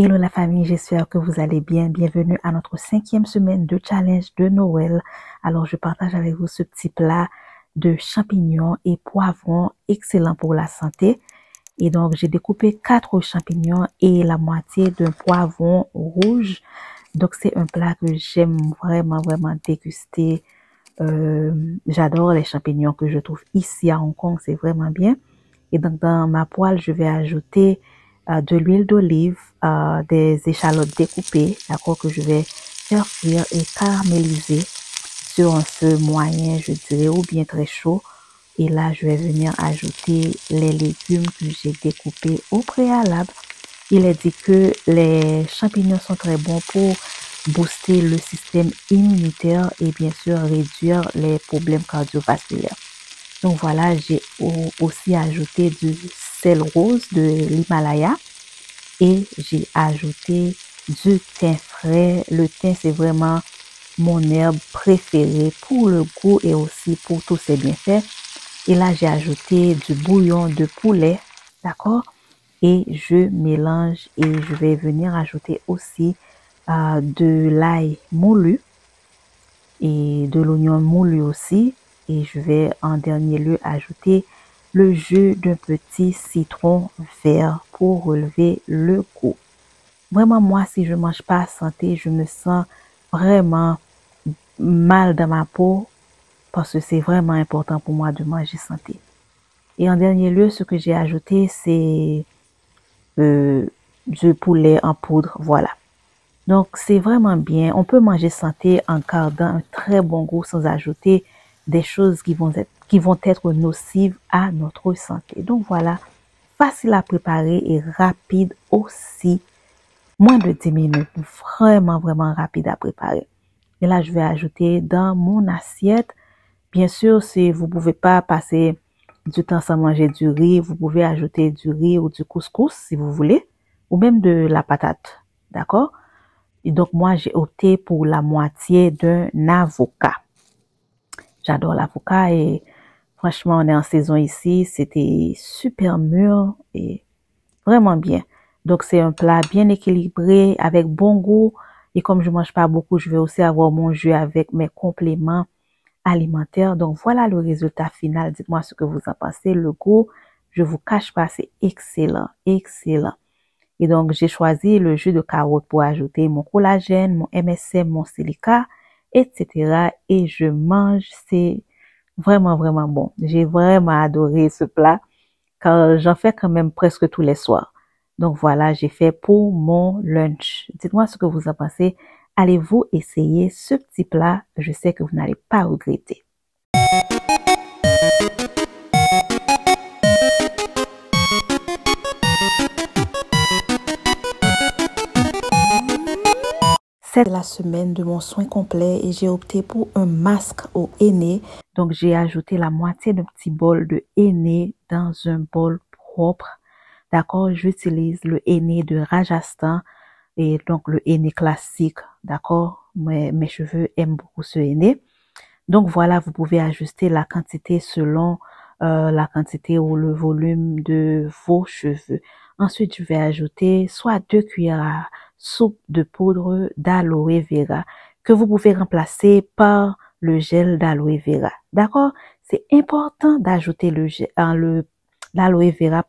Hello la famille, j'espère que vous allez bien. Bienvenue à notre 5e semaine de challenge de Noël. Alors je partage avec vous ce petit plat de champignons et poivrons excellent pour la santé. Et donc j'ai découpé 4 champignons et la moitié d'un poivron rouge. Donc c'est un plat que j'aime vraiment déguster. J'adore les champignons que je trouve ici à Hong Kong, c'est vraiment bien. Et donc dans ma poêle, je vais ajouter de l'huile d'olive, des échalotes découpées, d'accord, que je vais faire cuire et caraméliser sur un feu moyen, je dirais, ou bien très chaud. Et là, je vais venir ajouter les légumes que j'ai découpés au préalable. Il est dit que les champignons sont très bons pour booster le système immunitaire et bien sûr réduire les problèmes cardiovasculaires. Donc voilà, j'ai aussi ajouté du sel rose de l'Himalaya et j'ai ajouté du thym frais. Le thym, c'est vraiment mon herbe préférée pour le goût et aussi pour tous ses bienfaits. Et là, j'ai ajouté du bouillon de poulet, d'accord? Et je mélange et je vais venir ajouter aussi de l'ail moulu et de l'oignon moulu aussi. Et je vais en dernier lieu ajouter le jus d'un petit citron vert pour relever le goût. Vraiment, moi, si je mange pas santé, je me sens vraiment mal dans ma peau parce que c'est vraiment important pour moi de manger santé. Et en dernier lieu, ce que j'ai ajouté, c'est du poulet en poudre. Voilà. Donc, c'est vraiment bien. On peut manger santé en gardant un très bon goût sans ajouter des choses qui vont être nocives à notre santé. Donc, voilà. Facile à préparer et rapide aussi. Moins de 10 minutes. Vraiment rapide à préparer. Et là, je vais ajouter dans mon assiette. Bien sûr, si vous pouvez pas passer du temps sans manger du riz, vous pouvez ajouter du riz ou du couscous si vous voulez. Ou même de la patate. D'accord? Et donc, moi, j'ai opté pour la moitié d'un avocat. J'adore l'avocat et franchement, on est en saison ici. C'était super mûr et vraiment bien. Donc, c'est un plat bien équilibré avec bon goût. Et comme je mange pas beaucoup, je vais aussi avoir mon jus avec mes compléments alimentaires. Donc, voilà le résultat final. Dites-moi ce que vous en pensez. Le goût, je vous cache pas, c'est excellent, excellent. Et donc, j'ai choisi le jus de carotte pour ajouter mon collagène, mon MSM, mon silica, etc. Et je mange, c'est vraiment bon. J'ai vraiment adoré ce plat car j'en fais quand même presque tous les soirs. Donc voilà, j'ai fait pour mon lunch. Dites-moi ce que vous en pensez. Allez-vous essayer ce petit plat? Je sais que vous n'allez pas regretter. C'est la semaine de mon soin complet et j'ai opté pour un masque au henné. Donc, j'ai ajouté la moitié d'un petit bol de henné dans un bol propre. D'accord? J'utilise le henné de Rajasthan et donc le henné classique. D'accord? Mes cheveux aiment beaucoup ce henné. Donc, voilà, vous pouvez ajuster la quantité selon la quantité ou le volume de vos cheveux. Ensuite, je vais ajouter soit 2 cuillères à soupe de poudre d'aloe vera que vous pouvez remplacer par le gel d'aloe vera. D'accord? C'est important d'ajouter l'aloe vera,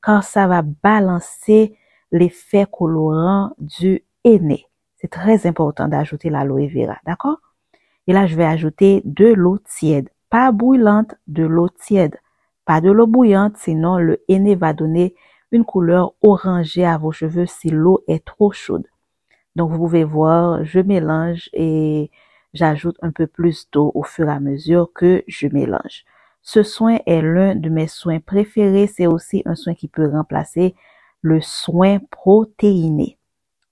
car ça va balancer l'effet colorant du henné. C'est très important d'ajouter l'aloe vera. D'accord? Et là, je vais ajouter de l'eau tiède. Pas bouillante, de l'eau tiède. Pas de l'eau bouillante, sinon le henné va donner une couleur orangée à vos cheveux si l'eau est trop chaude. Donc, vous pouvez voir, je mélange et j'ajoute un peu plus d'eau au fur et à mesure que je mélange. Ce soin est l'un de mes soins préférés. C'est aussi un soin qui peut remplacer le soin protéiné.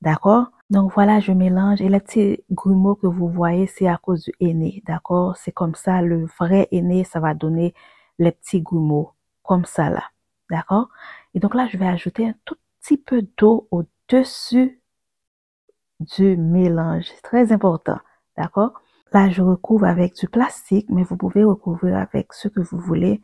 D'accord? Donc voilà, je mélange et les petits grumeaux que vous voyez, c'est à cause du henné. D'accord? C'est comme ça, le vrai henné, ça va donner les petits grumeaux. Comme ça là. D'accord? Et donc là, je vais ajouter un tout petit peu d'eau au-dessus du mélange. C'est très important. D'accord? Là, je recouvre avec du plastique, mais vous pouvez recouvrir avec ce que vous voulez.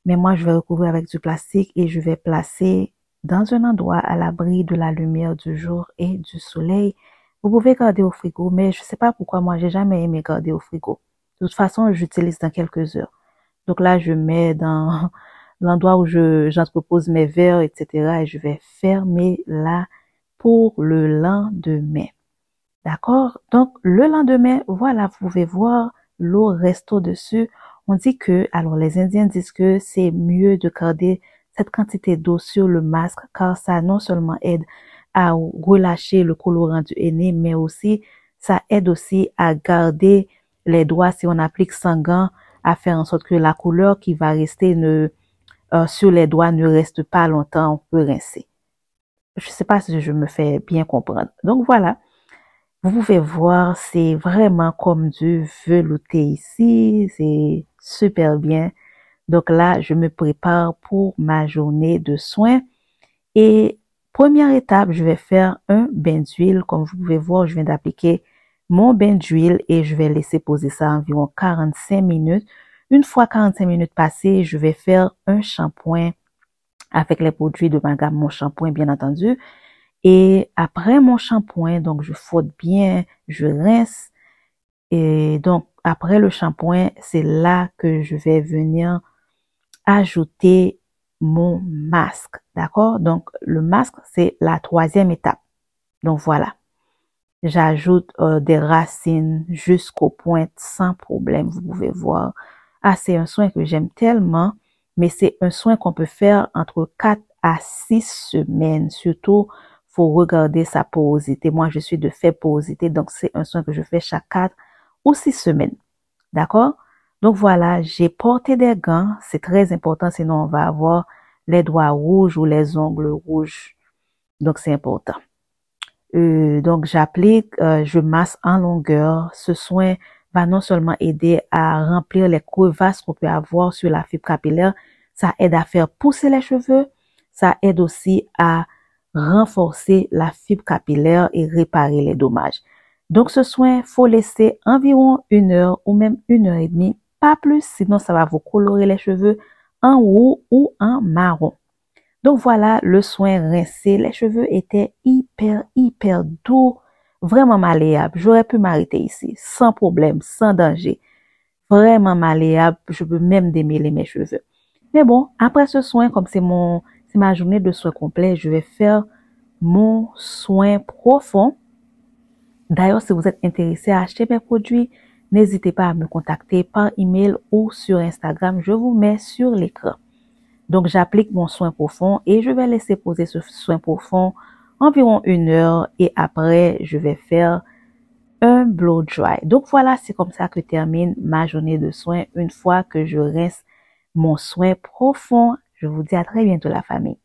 Mais moi, je vais recouvrir avec du plastique et je vais placer dans un endroit à l'abri de la lumière du jour et du soleil. Vous pouvez garder au frigo, mais je sais pas pourquoi moi j'ai jamais aimé garder au frigo. De toute façon, j'utilise dans quelques heures. Donc là, je mets dans l'endroit où j'entrepose mes verres, etc. et je vais fermer là pour le lendemain. D'accord? Donc, le lendemain, voilà, vous pouvez voir, l'eau reste au-dessus. On dit que, alors les Indiens disent que c'est mieux de garder cette quantité d'eau sur le masque car ça non seulement aide à relâcher le colorant du henné, mais aussi, ça aide aussi à garder les doigts si on applique sans gants, à faire en sorte que la couleur qui va rester sur les doigts ne reste pas longtemps, on peut rincer. Je ne sais pas si je me fais bien comprendre. Donc voilà. Vous pouvez voir, c'est vraiment comme du velouté ici. C'est super bien. Donc là, je me prépare pour ma journée de soins. Et première étape, je vais faire un bain d'huile. Comme vous pouvez voir, je viens d'appliquer mon bain d'huile et je vais laisser poser ça environ 45 minutes. Une fois 45 minutes passées, je vais faire un shampoing avec les produits de ma gamme Mon Shampoing, bien entendu. Et après mon shampoing, donc je frotte bien, je rince. Et donc après le shampoing, c'est là que je vais venir ajouter mon masque. D'accord? Donc le masque, c'est la troisième étape. Donc voilà. J'ajoute des racines jusqu'aux pointes sans problème. Vous pouvez voir. Ah, c'est un soin que j'aime tellement. Mais c'est un soin qu'on peut faire entre 4 à 6 semaines. Surtout, faut regarder sa porosité. Moi, je suis de faible porosité, donc c'est un soin que je fais chaque 4 ou 6 semaines. D'accord? Donc voilà, j'ai porté des gants. C'est très important, sinon on va avoir les doigts rouges ou les ongles rouges. Donc c'est important. Donc j'applique, je masse en longueur. Ce soin va non seulement aider à remplir les crevasses qu'on peut avoir sur la fibre capillaire, ça aide à faire pousser les cheveux, ça aide aussi à renforcer la fibre capillaire et réparer les dommages. Donc ce soin, faut laisser environ 1 heure ou même 1 heure et demie, pas plus, sinon ça va vous colorer les cheveux en roux ou en marron. Donc voilà, le soin rincé, les cheveux étaient hyper doux, vraiment malléables. J'aurais pu m'arrêter ici, sans problème, sans danger. Vraiment malléable, je peux même démêler mes cheveux. Mais bon, après ce soin, comme c'est ma journée de soin complet, je vais faire mon soin profond. D'ailleurs, si vous êtes intéressé à acheter mes produits, n'hésitez pas à me contacter par email ou sur Instagram. Je vous mets sur l'écran. Donc, j'applique mon soin profond et je vais laisser poser ce soin profond environ 1 heure et après, je vais faire un blow dry. Donc, voilà, c'est comme ça que termine ma journée de soins une fois que je rince mon soin profond. Je vous dis à très bientôt la famille.